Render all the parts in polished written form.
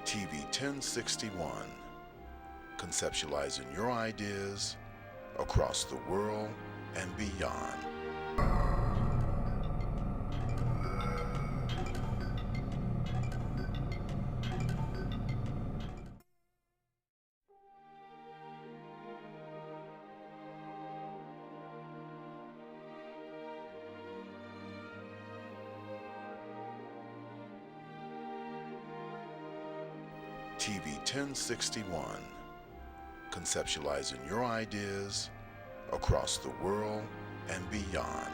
TV 1061, conceptualizing your ideas across the world and beyond. TV 1061, conceptualizing your ideas across the world and beyond.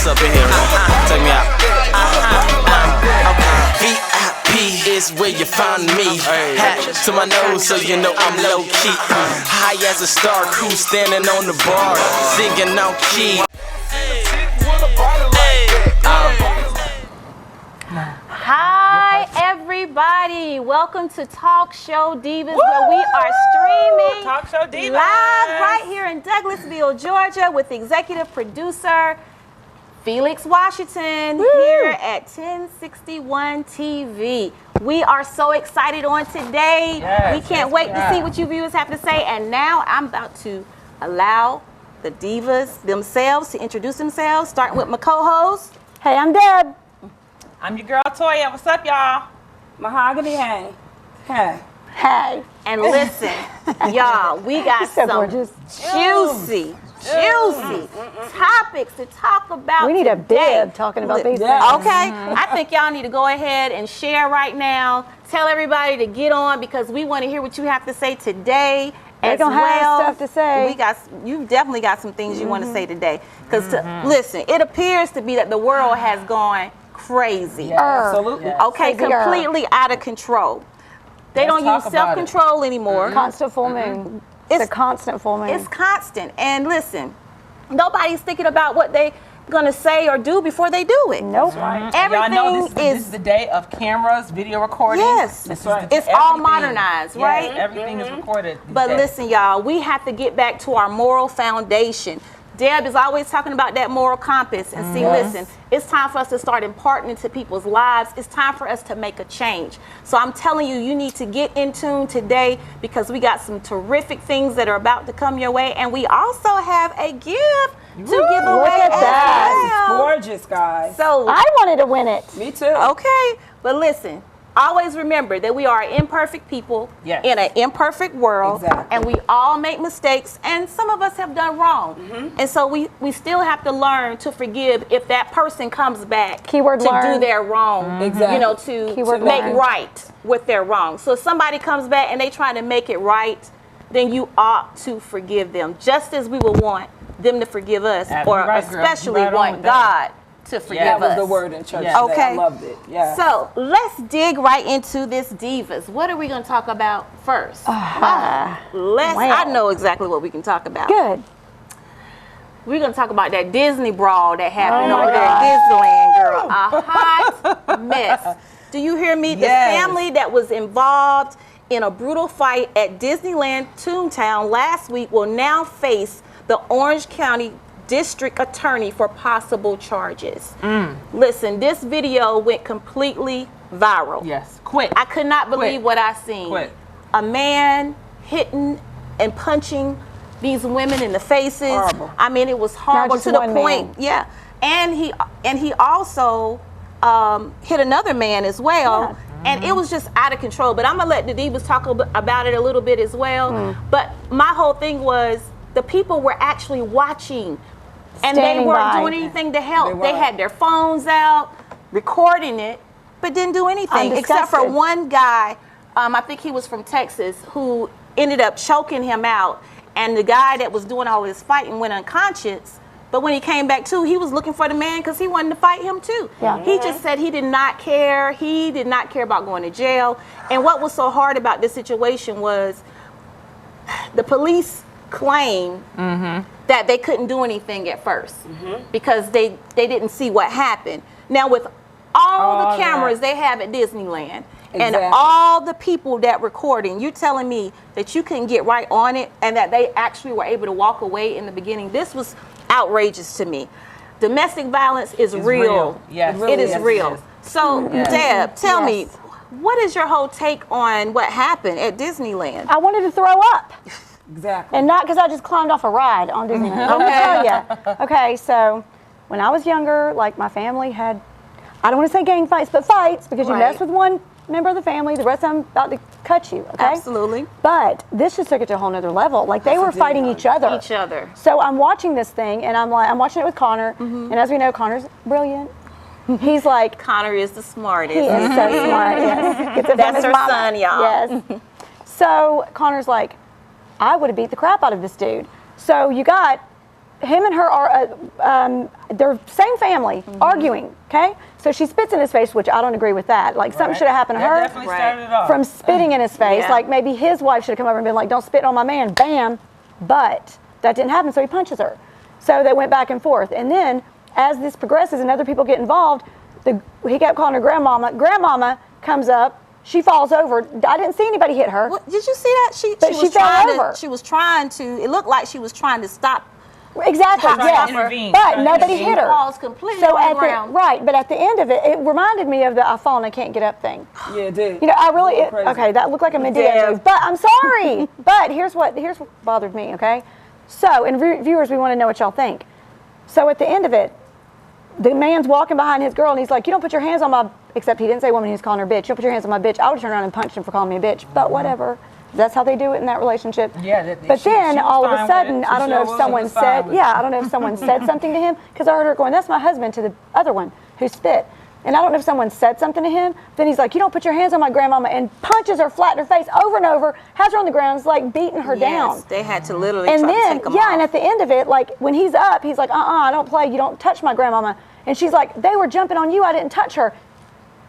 Up in here, take me out. VIP is where you find me. Hat to my nose, so you know I'm low key. High as a star, crew standing on the bar, singing on key. Hi everybody, welcome to Talk Show Divas, where we are streaming Talk Show Divas live right here in Douglasville, Georgia, with executive producer Felix Washington here at 1061 TV. We are so excited on today. Yes, we can't wait to see what you viewers have to say. And now I'm about to allow the divas themselves to introduce themselves, starting with my co-host. Hey, I'm Deb. I'm your girl Toya. What's up, y'all? Mahogany, hey. Hey. Hey. And listen, y'all, we got So some gorgeous. juicy topics to talk about. We need a today. bib talking about these things. Okay, I think y'all need to go ahead and share right now. Tell everybody to get on because we want to hear what you have to say today. They're gonna have stuff to say. You definitely got some things you want to say today. Because listen, it appears to be that the world has gone crazy. Yeah, absolutely. Okay, Crazy girl. completely out of control. They Let's don't talk use about self-control anymore. Constant full moon. It's a constant full moon. It's constant. And listen, nobody's thinking about what they gonna say or do before they do it. Nope. Everything y'all know this is the day of cameras, video recording. Yes, This is it's all everything. modernized, Yes, right? everything is recorded. these But days. listen, y'all, we have to get back to our moral foundation. Deb is always talking about that moral compass. And see, listen, it's time for us to start imparting into people's lives. It's time for us to make a change. So I'm telling you, you need to get in tune today because we got some terrific things that are about to come your way. And we also have a gift to give away. Look at as that. well. gorgeous, guys. So, I wanted to win it. Me too. okay, but listen, always remember that we are imperfect people Yes. in an imperfect world. Exactly. And we all make mistakes, and some of us have done wrong. And so we still have to learn to forgive if that person comes back Keyword to learn. do their wrong, Exactly. you know, to Keyword make learn. right with their wrong. So if somebody comes back and they try to make it right, then you ought to forgive them, just as we would want them to forgive us, Absolutely or right, girl. especially Right on want with that. God to forgive That us. was the word in church Yeah. today. Okay. I loved it. Yeah. So let's dig right into this Divas. What are we going to talk about first? I know exactly what we can talk about. Good. We're going to talk about that Disney brawl that happened Oh my over there at Disneyland, girl. A hot mess. Do you hear me? Yes. The family that was involved in a brutal fight at Disneyland Toontown last week will now face the Orange County District Attorney for possible charges. Listen, this video went completely viral. yes. Quick. I could not believe Quick. what I seen. Quick. A man hitting and punching these women in the faces. Horrible. I mean, it was horrible just to the one point. man. Yeah, and he also hit another man as well. And it was just out of control. But I'm gonna let the Divas talk about it a little bit as well. But my whole thing was the people were actually watching, and they Standing weren't by. doing anything to help. They They weren't. had their phones out, recording it, but didn't do anything except for Undisgusted. one guy. I think he was from Texas, who ended up choking him out. And the guy that was doing all this fighting went unconscious. But when he came back to, he was looking for the man because he wanted to fight him too. Yeah. He just said he did not care. He did not care about going to jail. And what was so hard about this situation was the police claim that they couldn't do anything at first because they didn't see what happened. Now with all the cameras they have at Disneyland and all the people that recording, you telling me that you couldn't get right on it and that they actually were able to walk away in the beginning? This was outrageous to me. Domestic violence is real. Yes, it is real. So Deb, tell me, what is your whole take on what happened at Disneyland? I wanted to throw up. Exactly. And not because I just climbed off a ride on Disneyland. Let me tell you. Okay, so when I was younger, like my family had, I don't want to say gang fights, but fights, because you mess with one member of the family, the rest of them about to cut you, okay? Absolutely. But this just took it to a whole nother level. Like they were fighting each other. So I'm watching this thing, and I'm watching it with Connor, and as we know, Connor's brilliant. He's like, Connor is the smartest. He is so smart, yes. Gets it from That's his her mama. son, y'all. Yes. So Connor's like, I would have beat the crap out of this dude. So you got him and her are they're same family arguing. Okay, so she spits in his face, which I don't agree with that. Like something should have happened to her. Definitely started it off. From spitting in his face. Like maybe his wife should have come over and been like, "Don't spit on my man." Bam. But that didn't happen, so he punches her. So they went back and forth, and then as this progresses and other people get involved, he kept calling her grandmama. Grandmama comes up. She falls over. I didn't see anybody hit her. What, did you see that? She fell over. She was trying to. It looked like she was trying to stop. Exactly. Yes. But nobody hit her. Falls completely so on the ground. Right. But at the end of it, it reminded me of the I fall and I can't get up thing. Yeah, it did. You know, I really. Okay, that looked like a Medea move. But I'm sorry. But here's what bothered me. Okay. So, and viewers, we want to know what y'all think. So at the end of it, the man's walking behind his girl, and he's like, "You don't put your hands on my." Except he didn't say woman. He was calling her bitch. You don't put your hands on my bitch. I would turn around and punch him for calling me a bitch. But whatever. That's how they do it in that relationship. Yeah. But then all of a sudden, I don't know if someone said, I don't know if someone said something to him, because I heard her going, "That's my husband," to the other one who spit. And I don't know if someone said something to him. Then he's like, "You don't put your hands on my grandmama," and punches her flat in her face over and over, has her on the ground, is like beating her down. They had to literally and try then, to take him off. and at the end of it, like when he's up, he's like, I don't play. You don't touch my grandmama. And she's like, "They were jumping on you. I didn't touch her."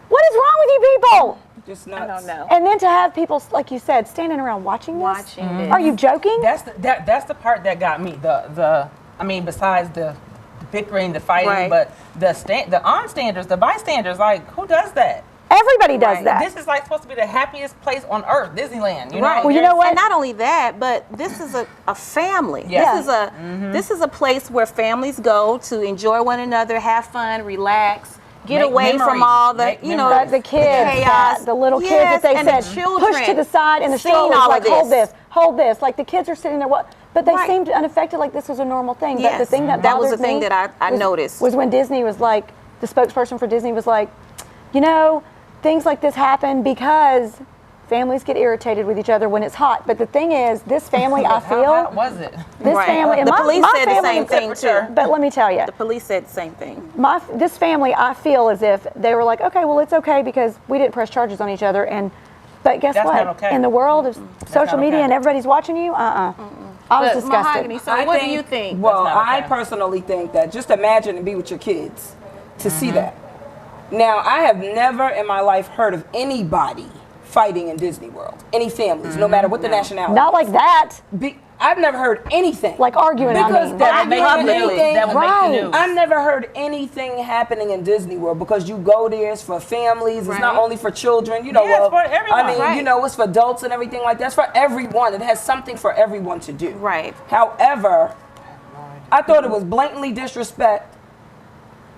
What is wrong with you people? Just nuts. I don't know. And then to have people, like you said, standing around watching this. Are you joking? That's the part that got me. I mean, besides the bickering, the fighting, but the onstanders, the bystanders, like who does that? Everybody does that. This is like supposed to be the happiest place on earth, Disneyland. You know? Well, you know what? And not only that, but this is a family. This is a place where families go to enjoy one another, have fun, relax. Get away from all the, the kids, chaos, the little kids that they and said the children push to the side, and the strollers like hold this. Like the kids are sitting there, but they seemed unaffected, like this was a normal thing. But the thing that was the thing that I noticed was when Disney was like, the spokesperson for Disney was like, things like this happen because families get irritated with each other when it's hot. But the thing is, this family, I feel. How hot was it? This family, the police said the family same thing too. But let me tell you, the police said the same thing. This family, I feel as if they were like, okay, well, it's okay because we didn't press charges on each other. But guess That's what? not okay. In the world of social media and everybody's watching you, I was disgusted. Mahogany, so what do you think? Well, I personally think that just imagine and be with your kids to see that. Now, I have never in my life heard of anybody fighting in Disney World. Any families, no matter what the nationality. Not like that. I've never heard anything. Like arguing, because that would make the news. I've never heard anything happening in Disney World because you go there, it's for families, it's not only for children, it's for everyone. I mean, it's for adults and everything like that. It's for everyone. It has something for everyone to do. Right. However, I thought it was blatantly disrespect.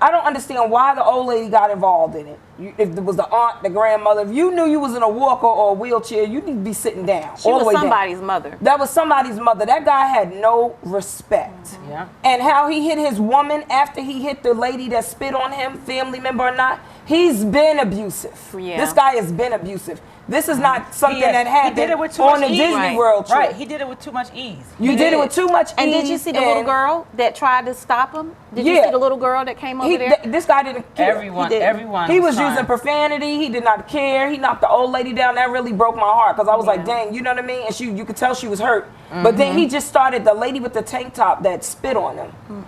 I don't understand why the old lady got involved in it. If it was the aunt, the grandmother, if you knew you was in a walker or a wheelchair, you need to be sitting down. She was somebody's mother. That was somebody's mother. That guy had no respect. Yeah. And how he hit his woman after he hit the lady that spit on him, family member or not, he's been abusive. Yeah. This guy has been abusive. This is not something that happened he did it with too on much the ease. Disney World trip. Right, he did it with too much ease. You did it with too much ease. And did you see the little girl that tried to stop him? Did you see the little girl that came over there? This guy didn't care. Everyone. He was using profanity. He did not care. He knocked the old lady down. That really broke my heart because I was like, dang, you know what I mean? And you could tell she was hurt. But then he just started, the lady with the tank top that spit on him.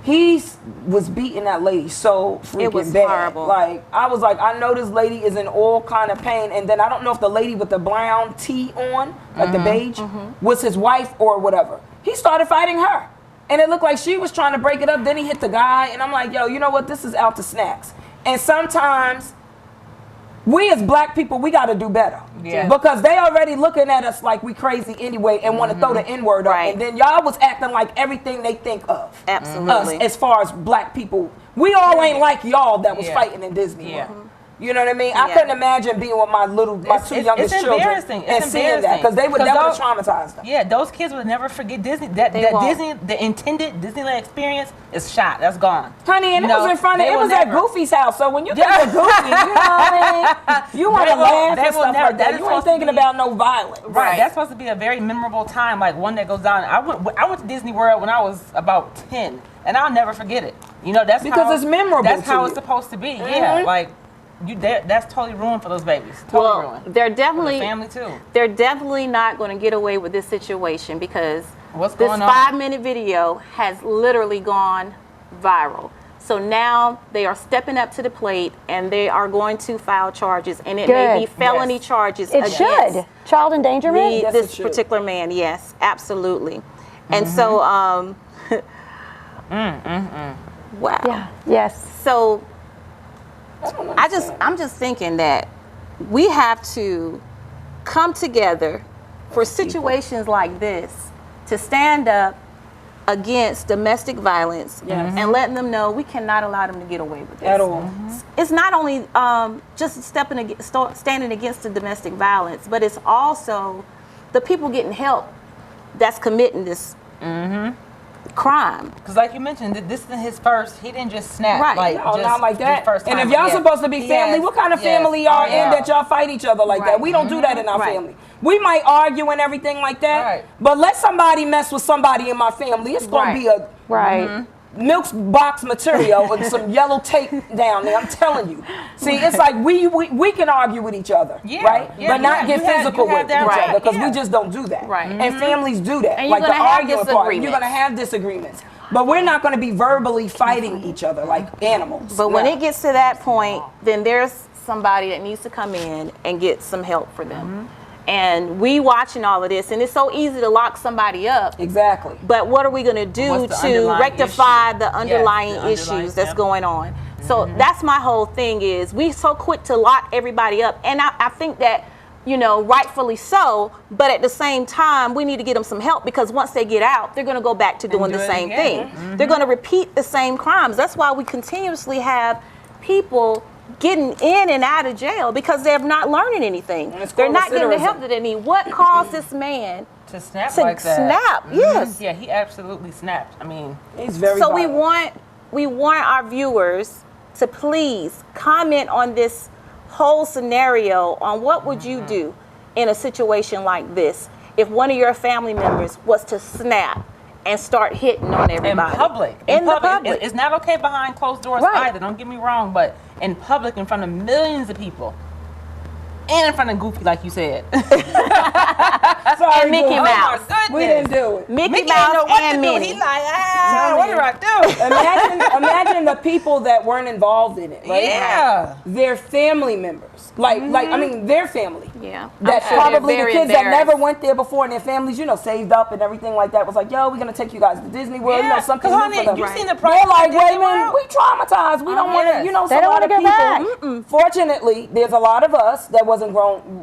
he was beating that lady so freaking It was bad. horrible. Like, I was like, I know this lady is in all kind of pain. And then I don't know if the lady with the brown tee on, like the beige, was his wife or whatever. He started fighting her. And it looked like she was trying to break it up. Then he hit the guy. And I'm like, yo, you know what? This is out to snacks. And sometimes we as black people, we got to do better. Yeah. Because they already looking at us like we crazy anyway and want to throw the N-word up. Right. And then y'all was acting like everything they think of. Absolutely. Us as far as black people. We all ain't like y'all that was Yeah. fighting in Disney Yeah. World. You know what I mean? I Yeah. couldn't imagine being with my two youngest children embarrassing. and It's seeing that embarrassing. because they would 'Cause never those- traumatize them. Yeah, those kids would never forget Disney. They won't. The intended Disneyland experience is shot. That's gone. Honey, and You it was know, in front of, they it will was at never- Goofy's house. So when you think of Goofy, you know what I mean? You want to They will- laugh they and will stuff never- like that that. is You ain't supposed to thinking be- about no violence. Right. That's supposed to be a very memorable time, like one that goes down. I went to Disney World when I was about 10, and I'll never forget it. You know, that's Because how, it's memorable That's to how you. it's supposed to be. Yeah, like that's totally ruined for those babies. Totally Well, ruined. they're For the definitely family too. they're definitely not going to get away with this situation because What's this going on? 5-minute video has literally gone viral. So now they are stepping up to the plate and they are going to file charges, and it may be Good. felony Yes. charges It against should. Child endangerment? Yes, it this should. particular man. Yes, absolutely. And so, wow. Yeah. Yes. So I'm just thinking that we have to come together for situations like this to stand up against domestic violence and letting them know we cannot allow them to get away with this. At all. It's not only just standing against the domestic violence, but it's also the people getting help that's committing this crime. Because like you mentioned, this is his first. He didn't just snap. Right. Like, No, just, not like that. First And time. if y'all Yeah. supposed to be family, Yes, what kind of yes. family y'all Oh, yeah. in that y'all fight each other like that? Right. We don't do that in our Right. family. We might argue and everything like that, Right. but let somebody mess with somebody in my family. It's going Right. to be a Right. milk box material with some yellow tape down there. I'm telling you. See, it's like we can argue with each other, Yeah, right? yeah, but not you get have physical with each that right, other because yeah. we just don't do that. Right. And families do that. And you're like the gonna have arguing part. You're disagreements. going to have disagreements. But we're not going to be verbally fighting each other like animals. But when No. it gets to that point, then there's somebody that needs to come in and get some help for them. And we watching all of this, and it's so easy to lock somebody up. Exactly. But what are we going to do What's the to underlying rectify issue? the underlying Yes, the issues underlying, that's yep. going on? So that's my whole thing is we so quick to lock everybody up. And I think that, you know, rightfully so, but at the same time, we need to get them some help because once they get out, they're going to go back to doing do the it same again. thing. They're going to repeat the same crimes. That's why we continuously have people getting in and out of jail because they're not learning anything. And it's They're called not getting the recidivism. help that they need. What caused this man To snap to like that. snap? Yes. Yeah, he absolutely snapped. I mean, He's very So violent. we want our viewers to please comment on this whole scenario on what would you do in a situation like this if one of your family members was to snap and start hitting on in everybody public. in the public. It's not okay behind closed doors Right. either. Don't get me wrong, but in public, in front of millions of people, and in front of Goofy, like you said. Sorry, and Mickey Goofy. Mouse. We didn't do it. Mickey Mickey Mouse didn't know what and to do. Minnie. He like, what do I do? Imagine the people that weren't involved in it, right? Yeah. Their family members. Like I mean their family. Yeah. That I'm sure probably they're the very kids that never embarrassed. went there before and their families, you know, saved up and everything like that was like, yo, we're gonna take you guys to Disney World, you know, something 'cause new honey, for them. you seen the They're price like, of wait a Disney minute, World? we traumatized. We don't want to, yes. you know, They so a don't lot wanna of go people. back. Fortunately, there's a lot of us that wasn't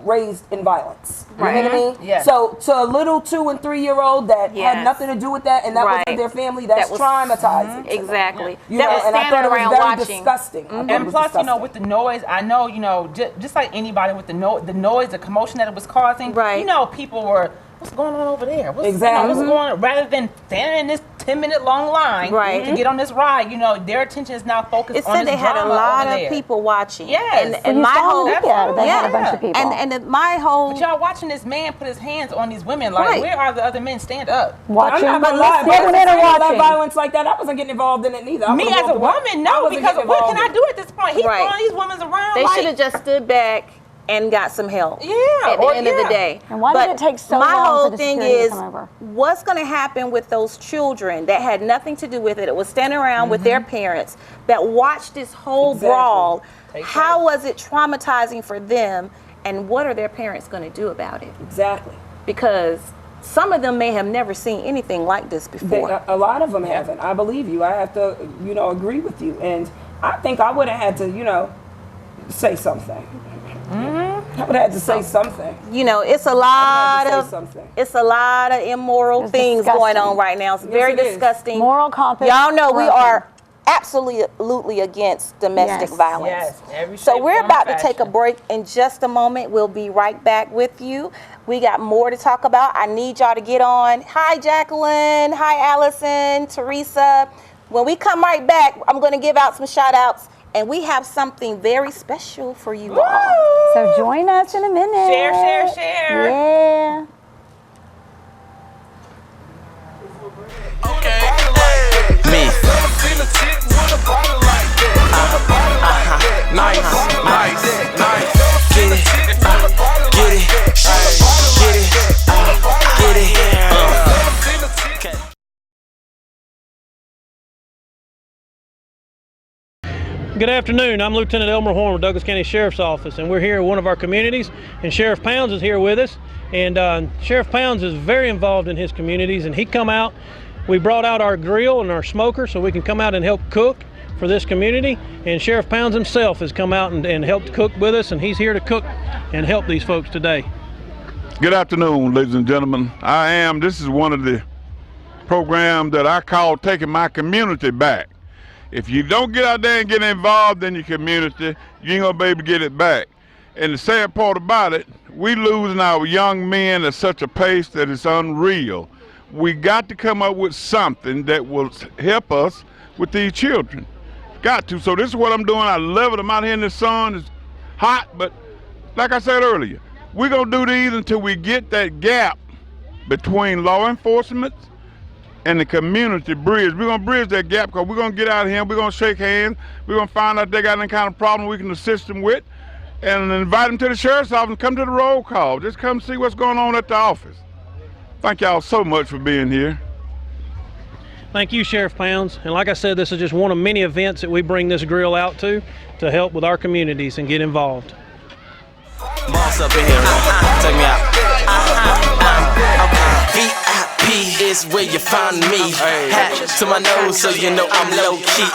raised in violence. Right. You know what I mean? Yes. So to a little 2 and 3 year old that Yes. had nothing to do with that and that Right. wasn't their family, that's That was- traumatizing. to them. Exactly. You that know, was and I standing thought it was around very watching. disgusting. I thought it And was plus, you know, disgusting. with the noise, I know, you know, just like anybody with the noise, the commotion that it was causing, Right. you know, people were, what's going on over there? What's, Exactly. you know, what's going on? Rather than standing in this 10-minute long line Right. to get on this ride, you know, their attention is now focused It on said this they had a drama lot over of there. people watching. Yes. And, When and you my saw whole the video, they had a bunch of people. And my whole But y'all watching this man put his hands on these women, like, Right. where are the other men? Stand up. Watching. I'm not But gonna lie, listen, if I was women are seeing watching. violence like that, I wasn't getting involved in it neither. I Me would've as a walked away. woman, I no, wasn't because getting what involved can I in it. do at this point? He's Right. throwing these women around. they like, should have just stood back and got some help. Yeah, At the end of the day. And why did it take so my long whole for the thing security to is, come over? what's going to happen with those children that had nothing to do with it? It was standing around with their parents that watched this whole brawl. How was it traumatizing for them? And what are their parents going to do about it? Exactly. Because some of them may have never seen anything like this before. A lot of them haven't. I believe you. I have to, agree with you. And I think I would have had to, say something. I would have had to say something. It's a lot of immoral things going on right now. It's very disgusting. Moral compass. Y'all know we are absolutely against domestic violence. Yes. So we're about to take a break in just a moment. We'll be right back with you. We got more to talk about. I need y'all to get on. Hi, Jacqueline. Hi, Allison, Teresa. When we come right back, I'm going to give out some shout outs. And we have something very special for you all. So join us in a minute. Share. Yeah. Me. Nice. Get it. Get it. Okay. Good afternoon. I'm Lieutenant Elmer Horn with Douglas County Sheriff's Office, and we're here in one of our communities, and Sheriff Pounds is here with us. And Sheriff Pounds is very involved in his communities, and he come out. We brought out our grill and our smoker so we can come out and help cook for this community. And Sheriff Pounds himself has come out and helped cook with us, and he's here to cook and help these folks today. Good afternoon, ladies and gentlemen. This is one of the programs that I call Taking My Community Back. If you don't get out there and get involved in your community, you ain't gonna be able to get it back. And the sad part about it, we losing our young men at such a pace that it's unreal. We got to come up with something that will help us with these children. Got to. So this is what I'm doing. I love it. I'm out here in the sun. It's hot, but like I said earlier, we're gonna do these until we get that gap between law enforcement and the community bridge. We're gonna bridge that gap because we're gonna get out of here, we're gonna shake hands, we're gonna find out if they got any kind of problem we can assist them with, and invite them to the sheriff's office and come to the roll call. Just come see what's going on at the office. Thank y'all so much for being here. Thank you, Sheriff Pounds. And like I said, this is just one of many events that we bring this grill out to help with our communities and get involved. Boss up in here. Take me out. VIP is where you find me. Hat to my nose so you know I'm low key.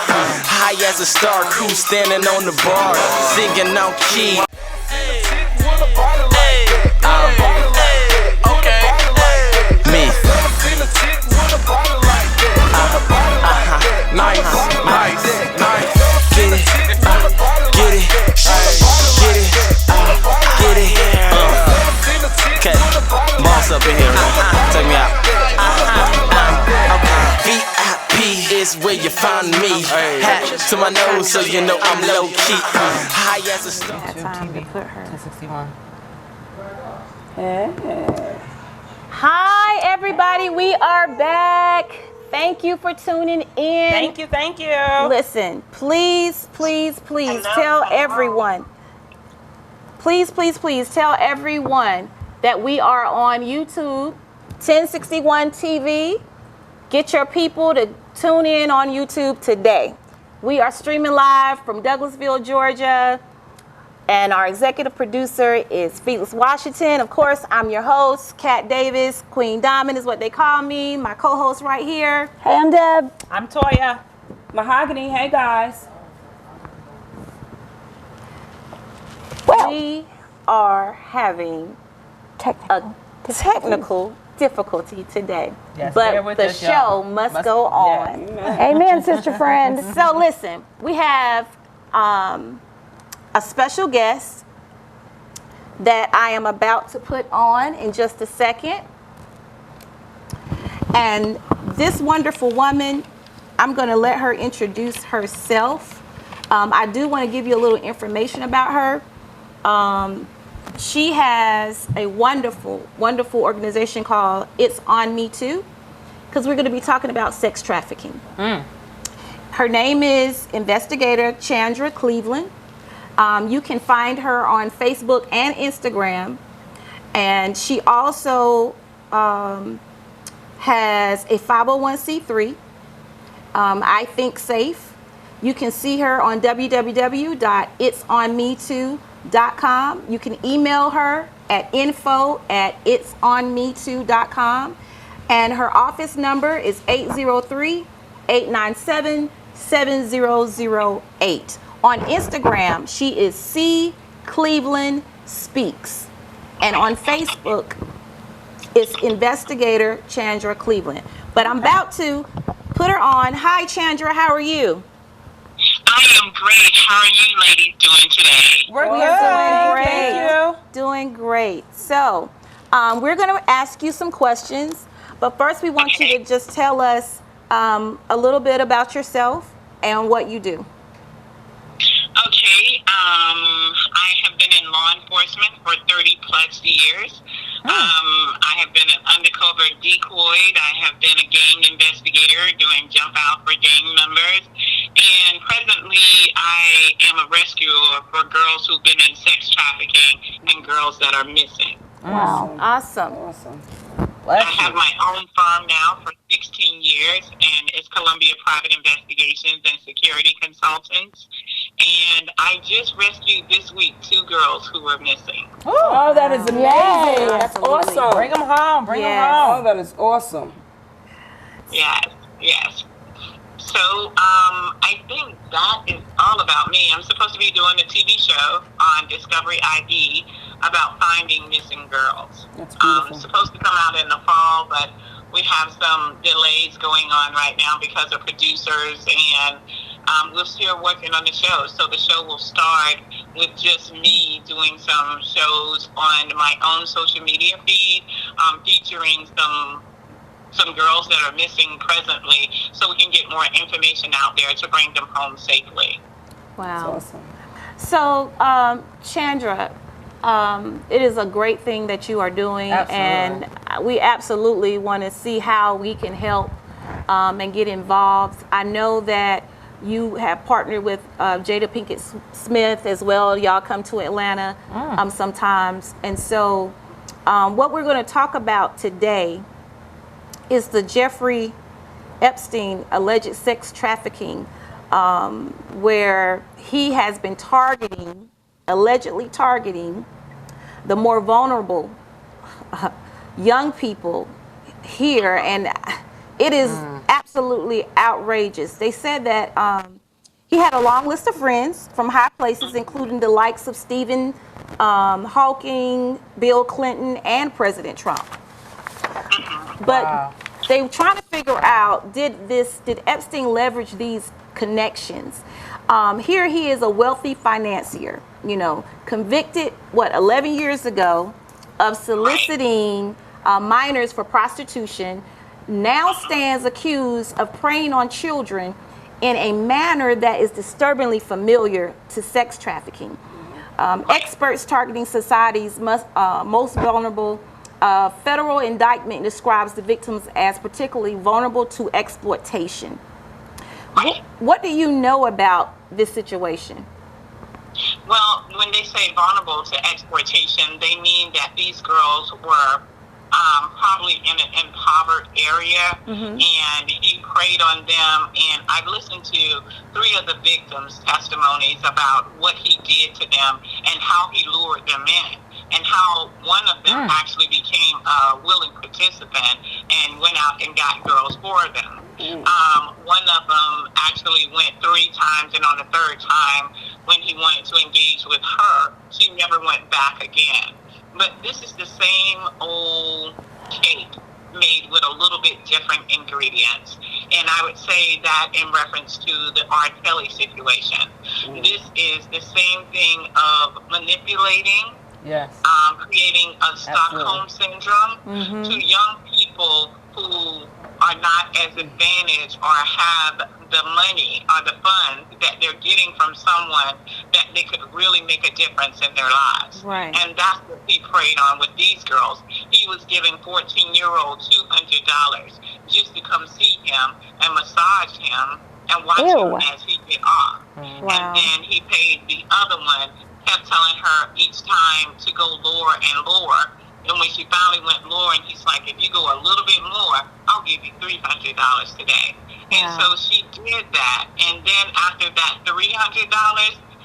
High as a star, crew standing on the bar, singing on key. Me. Nice. Get it. Okay, boss up in here. Take me out. VIP is where you find me. Hat to my nose so you know I'm low key. High as a star. Time to put her. 1061. Hi, everybody. We are back. Thank you for tuning in. Thank you. Listen, please tell everyone. Please tell everyone that we are on YouTube, 1061 TV. Get your people to tune in on YouTube today. We are streaming live from Douglasville, Georgia. And our executive producer is Felix Washington. Of course, I'm your host, Kat Davis. Queen Diamond is what they call me. My co-host right here. Hey, I'm Deb. I'm Toya. Mahogany, hey guys. Well, We are having a technical difficulty today. Yes, bear but with the us, show y'all. must go on. Amen, sister friend. So listen, we have a special guest that I am about to put on in just a second. And this wonderful woman, I'm going to let her introduce herself. I do want to give you a little information about her. She has a wonderful organization called It's On Me Too, because we're going to be talking about sex trafficking. Her name is Investigator Chandra Cleveland. You can find her on Facebook and Instagram. And she also has a 501c3, I Think Safe. You can see her on www.itsonmetoo.com. You can email her at info@itsonmetoo.com. And her office number is 803-897-7008. On Instagram, she is C Cleveland Speaks. And on Facebook, it's Investigator Chandra Cleveland. But I'm about to put her on. Hi, Chandra. How are you? I am great. How are you ladies doing today? We're Doing good. great. Thank you. Doing great. So, we're going to ask you some questions. But first, we want you to just tell us a little bit about yourself and what you do. Okay. I have been in law enforcement for 30 plus years. I have been an undercover decoy. I have been a gang investigator doing jump out for gang members. And presently, I am a rescuer for girls who've been in sex trafficking and girls that are missing. Wow. Awesome. I have my own firm now for 16 years, and it's Columbia Private Investigations and Security Consultants. And I just rescued this week 2 girls who were missing. Oh, that is amazing. Yay. That's awesome. Bring them home. Bring them Yes. Oh, home. that is awesome. Yes, yes. So I think that is all about me. I'm supposed to be doing a TV show on Discovery ID about finding missing girls. That's beautiful. It's supposed to come out in the fall, but we have some delays going on right now because of producers, and we're still working on the show. So the show will start with just me doing some shows on my own social media feed, featuring some girls that are missing presently, so we can get more information out there to bring them home safely. Wow. That's awesome. So, Chandra, it is a great thing that you are doing, and we absolutely want to see how we can help and get involved. I know that you have partnered with Jada Pinkett Smith as well. Y'all come to Atlanta sometimes. And so what we're going to talk about today is the Jeffrey Epstein alleged sex trafficking, where he has been allegedly targeting the more vulnerable young people here, and it is absolutely outrageous. They said that he had a long list of friends from high places, including the likes of Stephen Hawking, Bill Clinton, and President Trump. But they were trying to figure out, did Epstein leverage these connections? Here he is, a wealthy financier, convicted, 11 years ago of soliciting minors for prostitution, now stands accused of preying on children in a manner that is disturbingly familiar to sex trafficking. Experts targeting society's most vulnerable. Federal indictment describes the victims as particularly vulnerable to exploitation. What do you know about this situation? Well, when they say vulnerable to exploitation, they mean that these girls were probably in an impoverished area, and he preyed on them. And I've listened to 3 of the victims' testimonies about what he did to them and how he lured them in, and how one of them actually became a willing participant and went out and got girls for them. One of them actually went 3 times, and on the 3rd time, when he wanted to engage with her, she never went back again. But this is the same old cake made with a little bit different ingredients. And I would say that in reference to the R. Kelly situation. This is the same thing of manipulating, creating a Stockholm syndrome to young people who are not as advantaged or have the money or the funds that they're getting from someone that they could really make a difference in their lives. Right. And that's what he preyed on with these girls. He was giving 14-year-olds $200 just to come see him and massage him and watch him as he get off. Wow. And then he paid the other one, kept telling her each time to go lower and lower. And when she finally went lower, and he's like, if you go a little bit more, I'll give you $300 today. And so she did that. And then after that $300,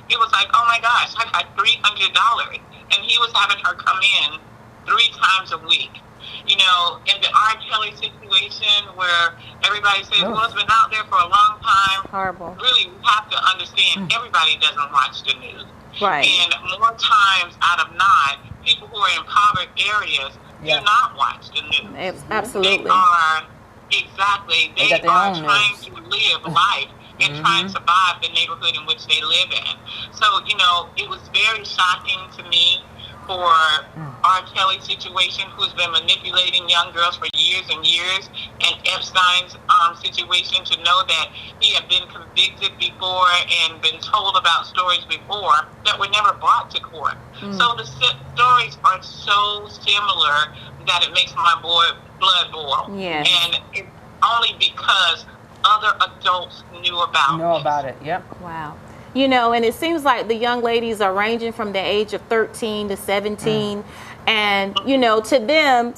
it was like, oh my gosh, I got $300. And he was having her come in 3 times a week. You know, in the R. Kelly situation where everybody says, well, it's been out there for a long time. Horrible. Really, we have to understand everybody doesn't watch the news. Right. And more times out of not, people who are in poverty areas do not watch the news. Absolutely. They are, exactly, they are trying to live life and trying to survive the neighborhood in which they live in. So, you know, it was very shocking to me for R. Kelly's situation, who's been manipulating young girls for years and years, and Epstein's situation, to know that he had been convicted before and been told about stories before that were never brought to court. So the stories are so similar that it makes my blood boil. Yeah. And it's only because other adults knew about it. Yep. Wow. You know, and it seems like the young ladies are ranging from the age of 13 to 17. And, you know, to them,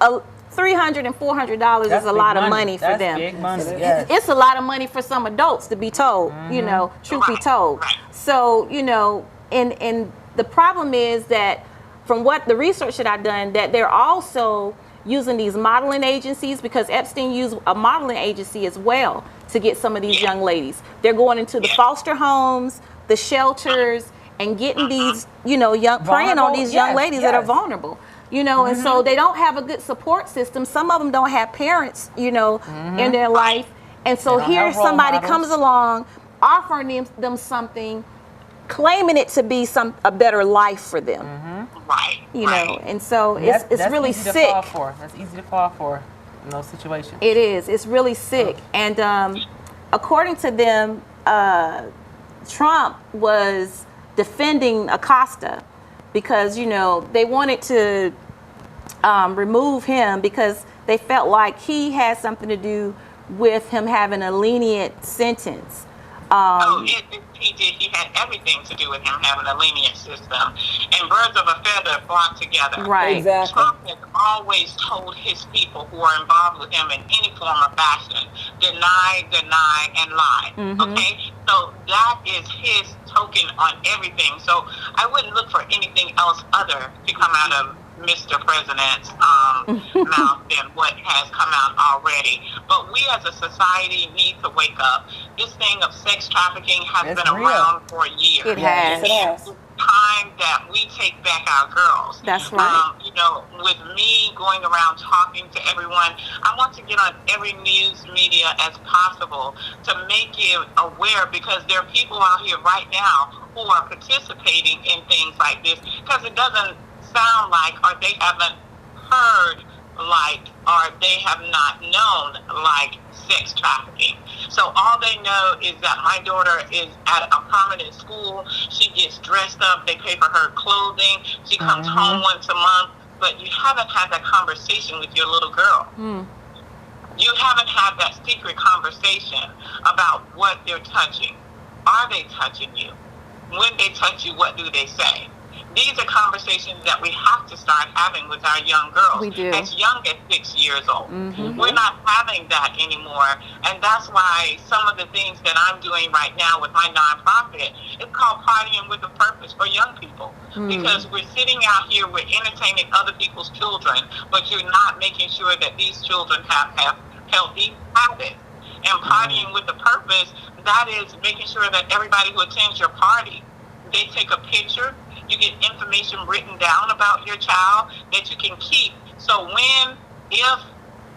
$300 and $400 is a lot of money for them. Big money. It's a lot of money for some adults, to be told, you know, truth be told. So, you know, and the problem is that from what the research that I've done, that they're also using these modeling agencies, because Epstein used a modeling agency as well to get some of these young ladies. They're going into the foster homes, the shelters, and getting these, you know, preying on these young ladies that are vulnerable. You know, and so they don't have a good support system. Some of them don't have parents, you know, in their life. And so here somebody comes along, offering them something, claiming it to be a better life for them. You know, and so it's really easy sick. To fall for. That's easy to fall for in those situations. It is. It's really sick. And according to them, Trump was defending Acosta because, you know, they wanted to remove him because they felt like he had something to do with him having a lenient sentence. He did. He had everything to do with him having a lenient system. And birds of a feather flock together. Right. Exactly. Trump has always told his people who are involved with him in any form or fashion, deny, and lie. Okay? So that is his token on everything. So I wouldn't look for anything else other to come out of Mr. President's mouth than what has come out already. But we as a society need to wake up. This thing of sex trafficking has been around for years. It has. It's time that we take back our girls. That's right. You know, with me going around talking to everyone, I want to get on every news media as possible to make you aware, because there are people out here right now who are participating in things like this, because it doesn't sound like, or they haven't heard like, or they have not known like sex trafficking. So all they know is that my daughter is at a prominent school. She gets dressed up. They pay for her clothing. She comes home once a month. But you haven't had that conversation with your little girl. You haven't had that secret conversation about what they're touching. Are they touching you? When they touch you, what do they say? These are conversations that we have to start having with our young girls. We do. As young as 6 years old. We're not having that anymore. And that's why some of the things that I'm doing right now with my nonprofit is called Partying with a Purpose for young people. Because we're sitting out here, we're entertaining other people's children, but you're not making sure that these children have healthy habits. And Partying with a Purpose, that is making sure that everybody who attends your party, they take a picture. You get information written down about your child that you can keep. So when, if,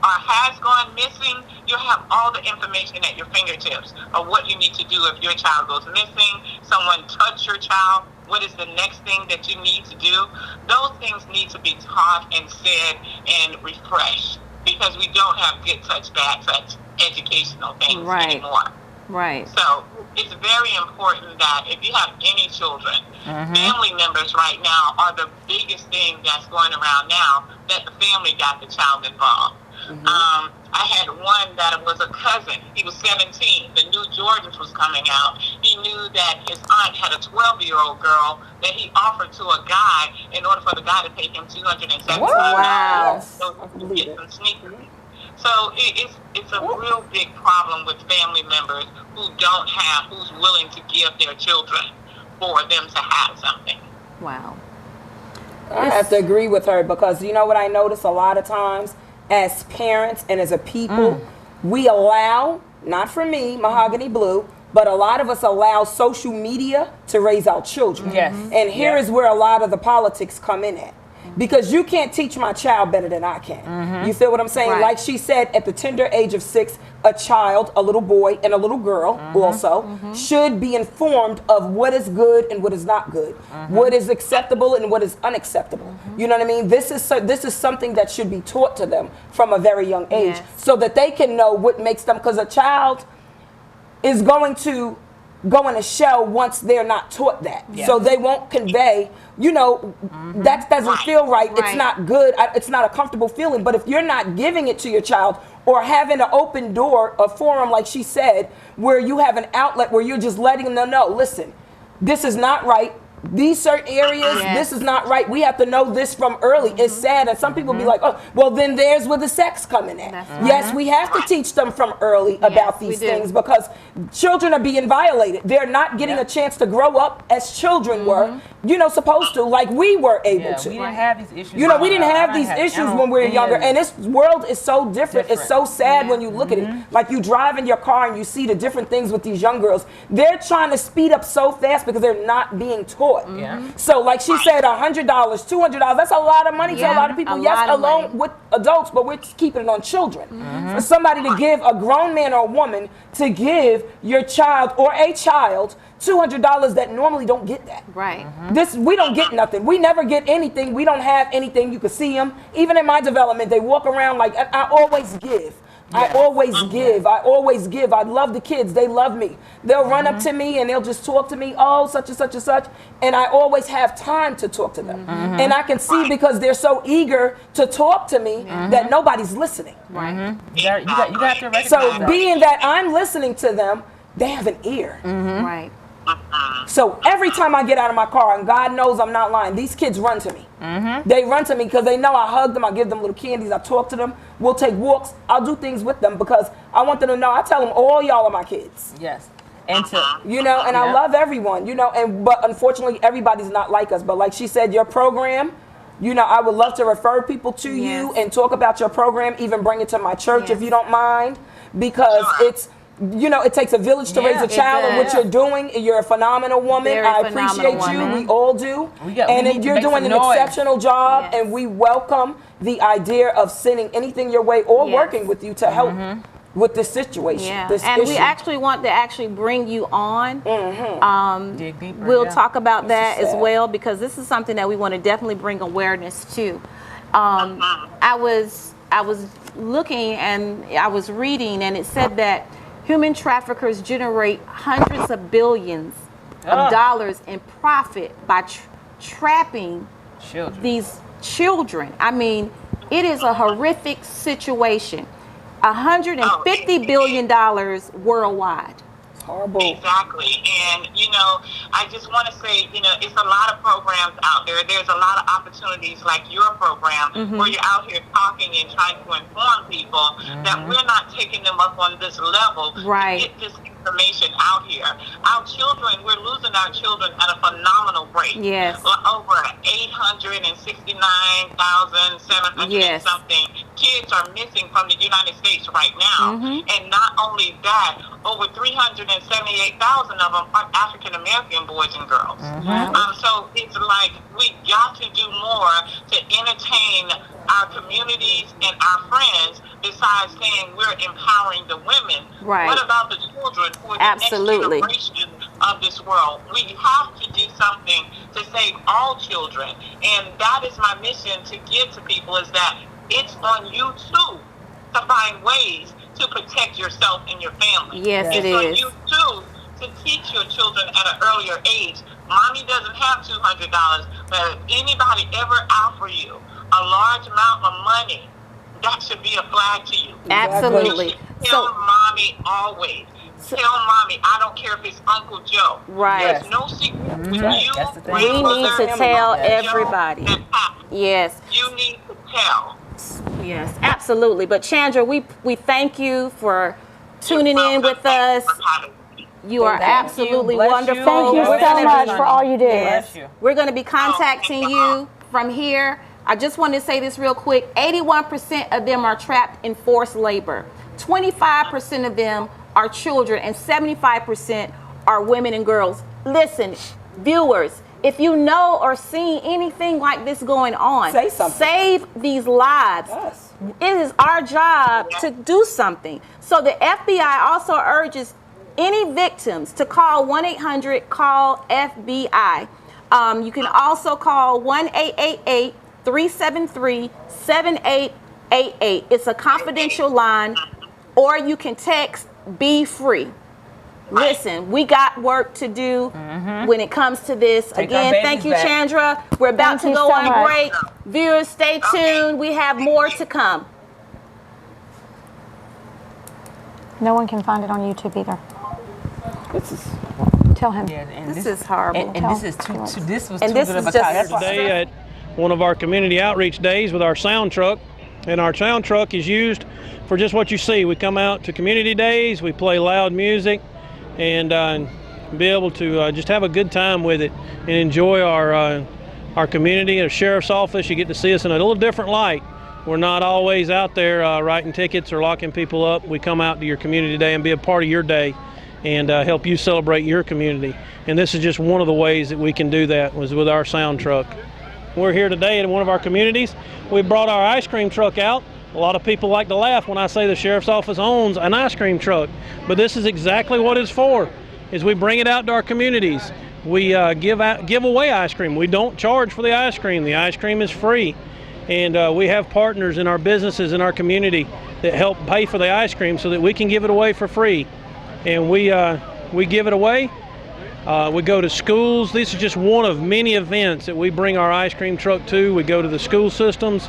or has gone missing, you'll have all the information at your fingertips of what you need to do if your child goes missing, someone touched your child, what is the next thing that you need to do. Those things need to be taught and said and refreshed, because we don't have good touch, bad touch educational things anymore. Right. So it's very important that if you have any children, family members right now are the biggest thing that's going around now, that the family got the child involved. I had one that was a cousin. He was 17. The new Jordans was coming out. He knew knew that his aunt had a 12-year-old girl that he offered to a guy in order for the guy to pay him $275 Wow. so he could get some sneakers. So it's a real big problem with family members who's willing to give their children for them to have something. Wow. I have to agree with her, because you know what I notice a lot of times as parents and as a people, we allow, not for me, Mahogany Blue, but a lot of us allow social media to raise our children. Yes. And here is where a lot of the politics come in at. Because you can't teach my child better than I can. You feel what I'm saying? Right. Like she said, at the tender age of 6, a child, a little boy and a little girl also should be informed of what is good and what is not good, what is acceptable and what is unacceptable. You know what I mean? This is something that should be taught to them from a very young age, so that they can know what makes them, because a child is going to go in a shell once they're not taught that. So they won't convey, you know, that doesn't feel right. It's not good. It's not a comfortable feeling. But if you're not giving it to your child, or having an open door, a forum, like she said, where you have an outlet where you're just letting them know, listen, this is not right. These certain areas, this is not right. We have to know this from early. It's sad. And some people be like, oh, well, then there's where the sex coming in. Yes, we have to teach them from early about these things, because children are being violated. They're not getting a chance to grow up as children were, you know, supposed to, like we were able to. We didn't have these issues. You know, we didn't have these issues when we were younger. And this world is so different. It's so sad when you look at it. Like you drive in your car and you see the different things with these young girls. They're trying to speed up so fast because they're not being taught. So like she said, $100, $200, that's a lot of money to a lot of people. Yes, alone with adults, but we're keeping it on children. For somebody to give, a grown man or a woman, to give your child or a child $200 that normally don't get that. Right. We don't get nothing. We never get anything. We don't have anything. You can see them. Even in my development, they walk around like, I always give. I always give. I always give. I love the kids. They love me. They'll run up to me and they'll just talk to me. Oh, such and such and such. And I always have time to talk to them. And I can see, because they're so eager to talk to me, that nobody's listening. Right. You got to recognize So that. being that I'm listening to them, they have an ear. Right. So every time I get out of my car, and God knows I'm not lying, these kids run to me. They run to me because they know I hug them, I give them little candies, I talk to them, we'll take walks, I'll do things with them, because I want them to know, I tell them all y'all are my kids. Yes. And you know, and I love everyone, you know, but unfortunately everybody's not like us. But like she said, your program, you know, I would love to refer people to you and talk about your program, even bring it to my church if you don't mind, because it's, you know, it takes a village to raise a child, and what you're doing, you're a phenomenal woman. I appreciate you. We all do. And you're doing an exceptional job, and we welcome the idea of sending anything your way or working with you to help with this situation. This and issue. we actually want to actually bring you on. Dig deeper, We'll talk about that as well, because this is something that we want to definitely bring awareness to. I was looking and I was reading, and it said that human traffickers generate hundreds of billions of dollars in profit by trapping these children. I mean, it is a horrific situation. $150 billion worldwide. Horrible. Exactly. And, you know, I just want to say, you know, it's a lot of programs out there. There's a lot of opportunities like your program where you're out here talking and trying to inform people that we're not taking them up on this level to get this information out here. Our children, we're losing our children at a phenomenal rate. Yes. Over 869,700 and something kids are missing from the United States right now. And not only that, over 378,000 of them are African American boys and girls. So it's like we got to do more to entertain our communities and our friends, besides saying we're empowering the women. What about the children who are the next generation of this world? We have to do something to save all children. And that is my mission to give to people, is that it's on you too to find ways to protect yourself and your family. Yes, it is. It's on you too to teach your children at an earlier age. Mommy doesn't have $200, but if anybody ever offer you a large amount of money, that should be a flag to you. Absolutely. You should tell mommy always, tell mommy. I don't care if it's Uncle Joe. Right. There's no secret. When Right. you That's the thing. We need grandmother, to tell Joe, everybody. and Papa, Yes. you need to tell. Yes, absolutely. But Chandra, we thank you for tuning in with us. You are absolutely Bless you. wonderful. Thank you We're so gonna much be- for all you do. Bless you. We're going to be contacting you from here. I just want to say this real quick. 81% of them are trapped in forced labor. 25% of them are children, and 75% are women and girls. Listen, viewers, if you know or seen anything like this going on, Say something. save these lives. Yes. It is our job to do something. So the FBI also urges any victims to call 1-800-CALL-FBI. You can also call 1-888-373-7888. It's a confidential line, or you can text Be Free. Listen, we got work to do when it comes to this. Take our Again, babies thank you, back. Chandra. We're about Thank to you go so on much. break. Viewers, stay tuned. We have more to come. No one can find it on YouTube either. This is Tell him. Yeah, and This is horrible. And this is too. This was And too this good is of a just- time. That's why- Today at one of our community outreach days with our sound truck, and our sound truck is used for just what you see. We come out to community days, we play loud music, and be able to just have a good time with it and enjoy our community. At a sheriff's office, you get to see us in a little different light. We're not always out there writing tickets or locking people up. We come out to your community day and be a part of your day and help you celebrate your community. And this is just one of the ways that we can do that, was with our sound truck. We're here today in one of our communities. We brought our ice cream truck out. A lot of people like to laugh when I say the sheriff's office owns an ice cream truck, but this is exactly what it's for, is we bring it out to our communities. We give away ice cream. We don't charge for the ice cream. The ice cream is free. And we have partners in our businesses in our community that help pay for the ice cream so that we can give it away for free. And we give it away. We go to schools. This is just one of many events that we bring our ice cream truck to. We go to the school systems.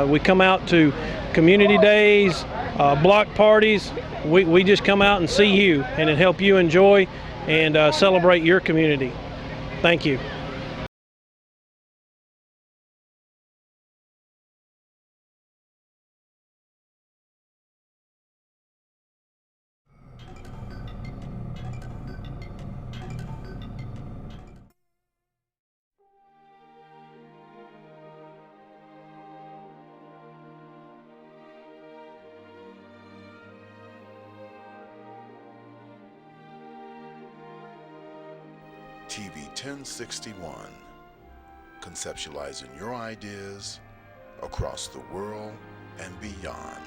We come out to community days, block parties. We just come out and see you and help you enjoy and celebrate your community. Thank you. TV 1061, conceptualizing your ideas across the world and beyond.